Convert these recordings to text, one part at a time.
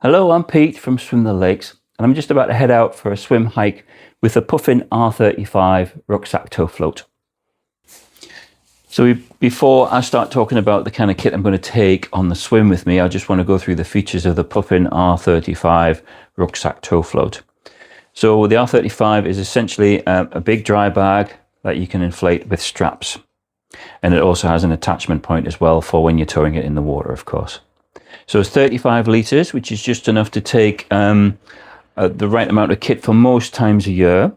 Hello, I'm Pete from Swim the Lakes, and I'm just about to head out for a swim hike with the Puffin R35 Rucksack tow float. So before I start talking about the kind of kit I'm going to take on the swim with me, I just want to go through the features of the Puffin R35 Rucksack tow float. So the R35 is essentially a big dry bag that you can inflate with straps. And it also has an attachment point as well for when you're towing it in the water, of course. So it's 35 litres, which is just enough to take the right amount of kit for most times a year,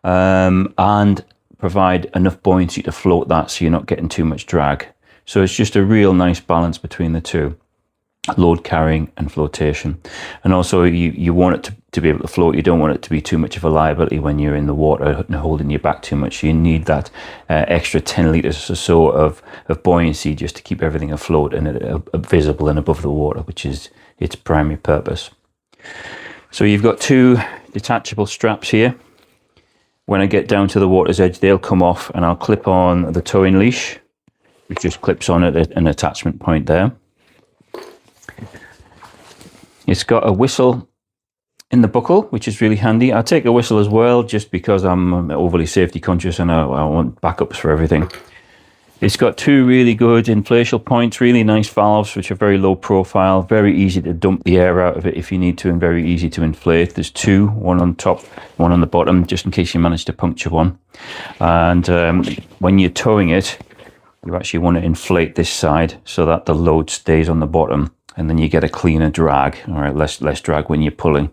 and provide enough buoyancy to float that so you're not getting too much drag. So it's just a real nice balance between the two, load carrying and flotation. And also you want it to be able to float. You don't want it to be too much of a liability when you're in the water and holding you back too much. You need that extra 10 litres or so of buoyancy just to keep everything afloat and visible and above the water, which is its primary purpose. So you've got two detachable straps here. When I get down to the water's edge, they'll come off and I'll clip on the towing leash, which just clips on at an attachment point there. It's got a whistle in the buckle, which is really handy. I take a whistle as well, just because I'm overly safety conscious and I want backups for everything. It's got two really good inflation points, really nice valves, which are very low profile, very easy to dump the air out of it if you need to, and very easy to inflate. There's two, one on top, one on the bottom, just in case you manage to puncture one. And when you're towing it, you actually want to inflate this side so that the load stays on the bottom, and then you get a cleaner drag, all right, less drag when you're pulling.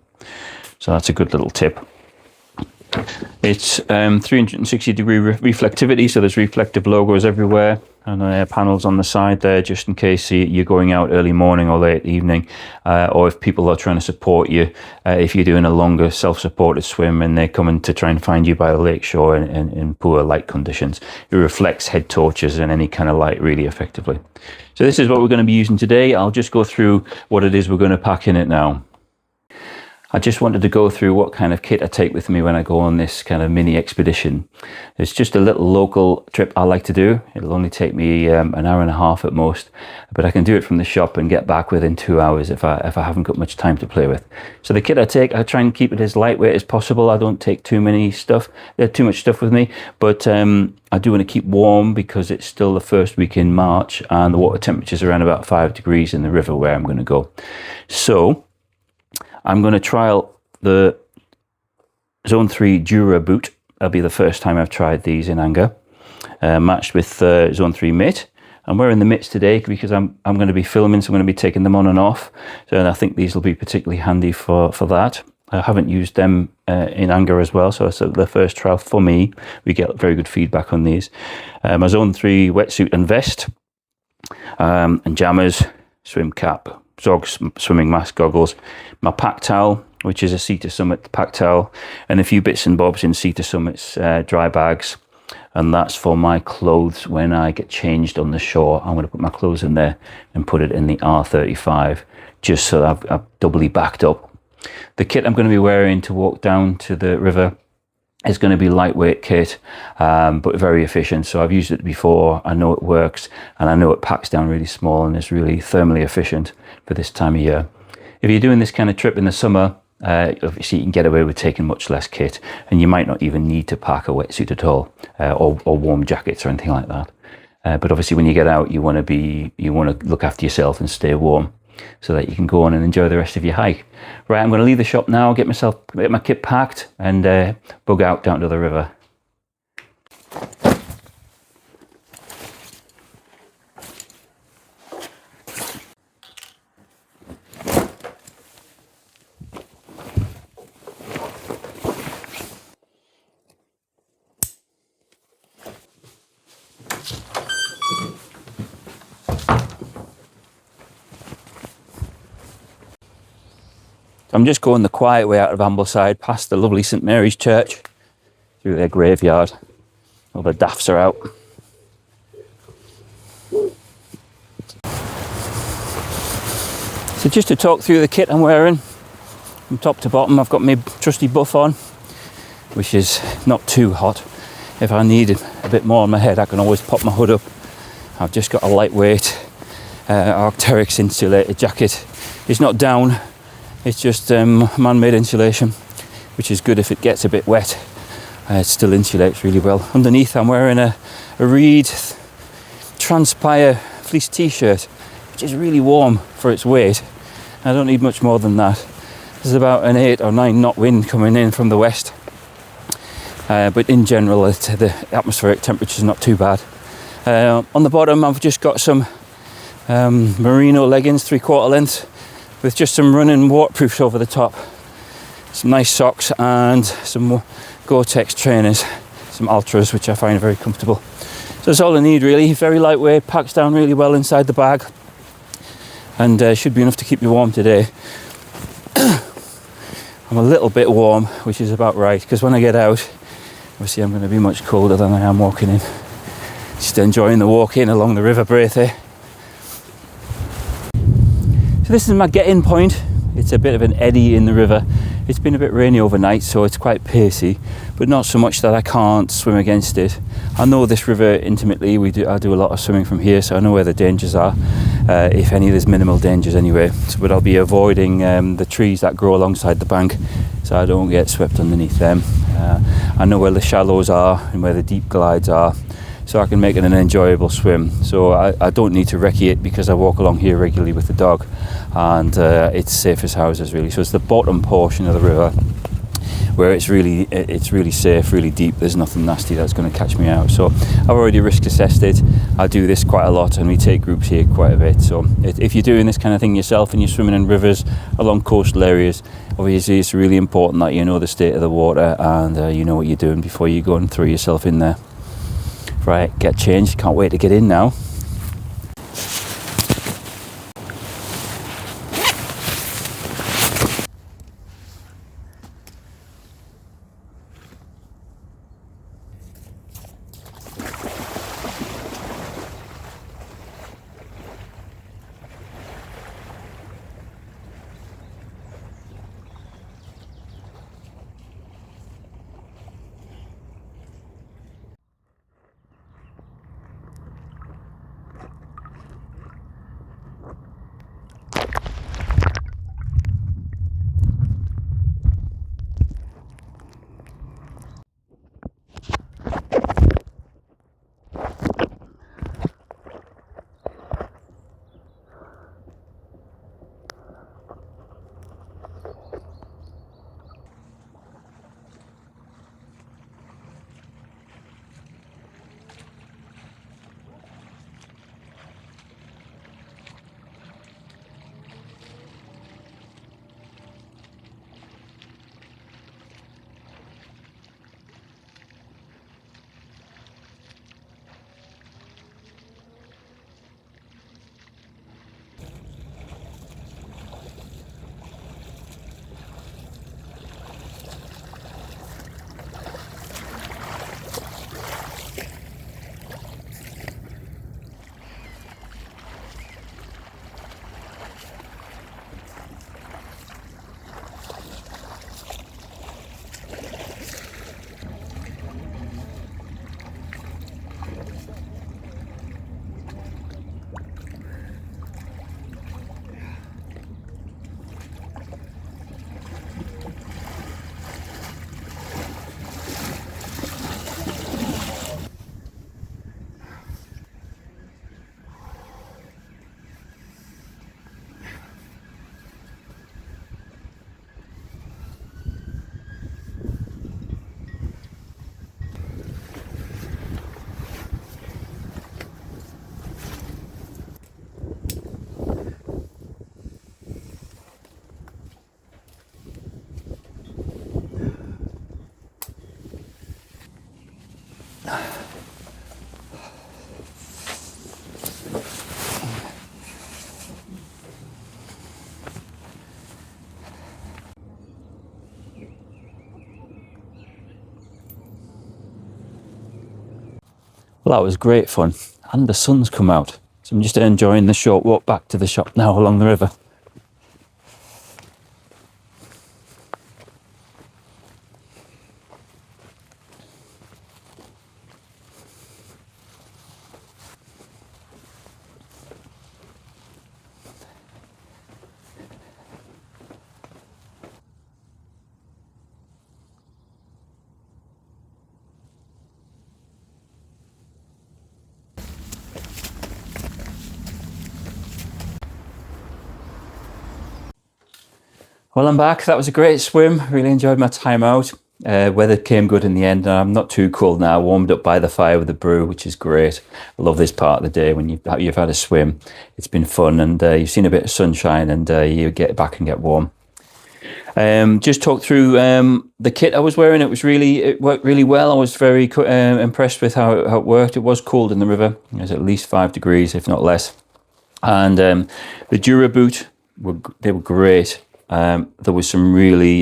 So that's a good little tip. It's 360 degree reflectivity, so there's reflective logos everywhere, and panels on the side there just in case you're going out early morning or late evening, or if people are trying to support you, if you're doing a longer self-supported swim and they're coming to try and find you by the lake shore in poor light conditions. It reflects head torches and any kind of light really effectively. So this is what we're going to be using today. I'll just go through what it is we're going to pack in it now. I just wanted to go through what kind of kit I take with me when I go on this kind of mini expedition. It's just a little local trip I like to do. It'll only take me an hour and a half at most, but I can do it from the shop and get back within 2 hours if I haven't got much time to play with. So the kit I take, I try and keep it as lightweight as possible. I don't take too much stuff with me, but I do want to keep warm because it's still the first week in March and the water temperature's around about 5 degrees in the river where I'm going to go. So I'm going to trial the Zone 3 Dura boot. That'll be the first time I've tried these in anger, matched with Zone 3 mitt. I'm wearing the mitts today because I'm going to be filming, so I'm going to be taking them on and off. So I think these will be particularly handy for that. I haven't used them in anger as well, so it's the first trial for me. We get very good feedback on these. My Zone 3 wetsuit and vest, and jammers, swim cap, socks, swimming mask, goggles, my pack towel, which is a Sea to Summit pack towel, and a few bits and bobs in Sea to Summit's dry bags. And that's for my clothes when I get changed on the shore. I'm going to put my clothes in there and put it in the R35, just so that I've doubly backed up. The kit I'm going to be wearing to walk down to the river is going to be lightweight kit, but very efficient. So I've used it before, I know it works, and I know it packs down really small and is really thermally efficient for this time of year. If you're doing this kind of trip in the summer, obviously you can get away with taking much less kit, and you might not even need to pack a wetsuit at all, or warm jackets or anything like that. But obviously when you get out, you want to look after yourself and stay warm, so that you can go on and enjoy the rest of your hike. Right, I'm going to leave the shop now, get my kit packed, and bug out down to the river. I'm just going the quiet way out of Ambleside, past the lovely St Mary's Church, through their graveyard. All the daffs are out. So just to talk through the kit I'm wearing, from top to bottom, I've got my trusty buff on, which is not too hot. If I need a bit more on my head, I can always pop my hood up. I've just got a lightweight Arc'teryx insulated jacket. It's not down, It's just man-made insulation, which is good if it gets a bit wet. It still insulates really well. Underneath I'm wearing a Reed Transpire fleece t-shirt, which is really warm for its weight. I don't need much more than that. There's about an 8 or 9 knot wind coming in from the west. But in general, the atmospheric temperature is not too bad. On the bottom, I've just got some merino leggings, 3/4 length, with just some running waterproofs over the top. Some nice socks and some Gore-Tex trainers, some Ultras, which I find very comfortable. So that's all I need really. Very lightweight, packs down really well inside the bag, and should be enough to keep me warm today. I'm a little bit warm, which is about right, because when I get out, obviously I'm going to be much colder than I am walking in. Just enjoying the walk in along the River Brathay. So this is my get-in point. It's a bit of an eddy in the river. It's been a bit rainy overnight, so it's quite pacey, but not so much that I can't swim against it. I know this river intimately. I do a lot of swimming from here, so I know where the dangers are. If any, there's minimal dangers anyway. But I'll be avoiding the trees that grow alongside the bank, so I don't get swept underneath them. I know where the shallows are and where the deep glides are, so I can make it an enjoyable swim. So I don't need to recce it because I walk along here regularly with the dog, and it's safe as houses really. So it's the bottom portion of the river where it's really safe, really deep. There's nothing nasty that's going to catch me out. So I've already risk assessed it. I do this quite a lot, and we take groups here quite a bit. So if you're doing this kind of thing yourself and you're swimming in rivers along coastal areas, obviously it's really important that you know the state of the water and you know what you're doing before you go and throw yourself in there. Right, get changed. Can't wait to get in now. Well, that was great fun, and the sun's come out, so I'm just enjoying the short walk back to the shop now along the river. Well, I'm back. That was a great swim. Really enjoyed my time out. Weather came good in the end. I'm not too cold now. Warmed up by the fire with the brew, which is great. I love this part of the day when you've had a swim. It's been fun, and you've seen a bit of sunshine, and you get back and get warm. Just talk through the kit I was wearing. It worked really well. I was very impressed with how it worked. It was cold in the river. It was at least 5 degrees, if not less. And the Dura boot, they were great. There was some really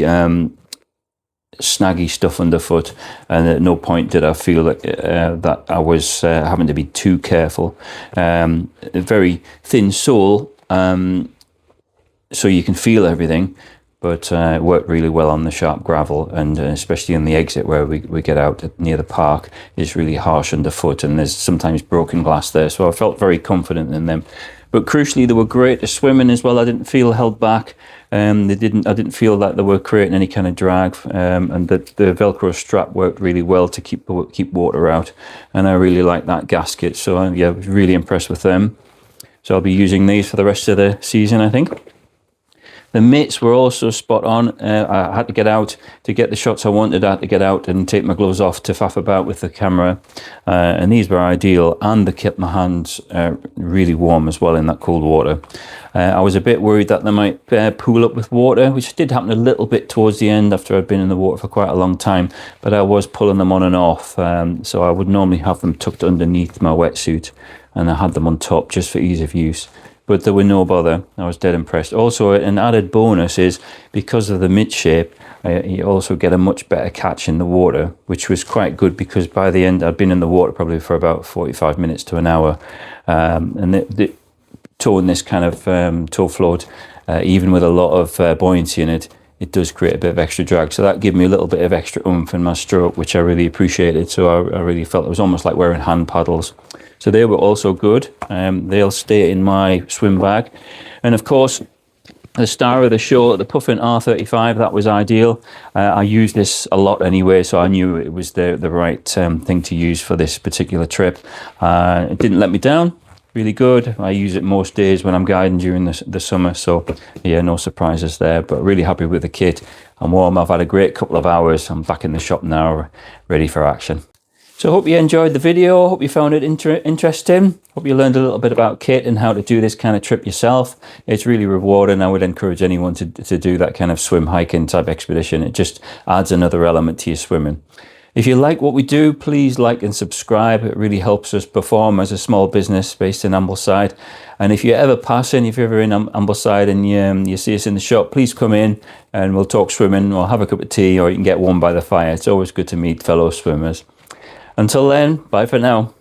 snaggy stuff underfoot, and at no point did I feel that I was having to be too careful. A very thin sole, so you can feel everything, but it worked really well on the sharp gravel, and especially on the exit where we get out near the park. It's really harsh underfoot, and there's sometimes broken glass there, so I felt very confident in them. But crucially, they were great to swim in as well. I didn't feel held back. I didn't feel that they were creating any kind of drag, and the Velcro strap worked really well to keep water out. And I really like that gasket. So yeah, I was really impressed with them. So I'll be using these for the rest of the season, I think. The mitts were also spot on. I had to get out to get the shots I wanted. I had to get out and take my gloves off to faff about with the camera. And these were ideal, and they kept my hands really warm as well in that cold water. I was a bit worried that they might pool up with water, which did happen a little bit towards the end after I'd been in the water for quite a long time. But I was pulling them on and off. So I would normally have them tucked underneath my wetsuit, and I had them on top just for ease of use. But there were no bother. I was dead impressed. Also, an added bonus is because of the mitt shape, you also get a much better catch in the water, which was quite good because by the end, I'd been in the water probably for about 45 minutes to an hour. And the towing this kind of tow float, even with a lot of buoyancy in it, it does create a bit of extra drag. So that gave me a little bit of extra oomph in my stroke, which I really appreciated. So I really felt it was almost like wearing hand paddles. So they were also good. They'll stay in my swim bag. And of course, the star of the show, the Puffin R35, that was ideal. I use this a lot anyway, so I knew it was the right thing to use for this particular trip. It didn't let me down. Really good. I use it most days when I'm guiding during the summer, so yeah, no surprises there, but really happy with the kit. I'm warm. I've had a great couple of hours. I'm back in the shop now, ready for action. So I hope you enjoyed the video. Hope you found it interesting. Hope you learned a little bit about kit and how to do this kind of trip yourself. It's really rewarding. I would encourage anyone to do that kind of swim hiking type expedition. It just adds another element to your swimming. If you like what we do, please like and subscribe. It really helps us perform as a small business based in Ambleside. And if you're ever passing, if you're ever in Ambleside and you see us in the shop, please come in and we'll talk swimming or have a cup of tea, or you can get warm by the fire. It's always good to meet fellow swimmers. Until then, bye for now.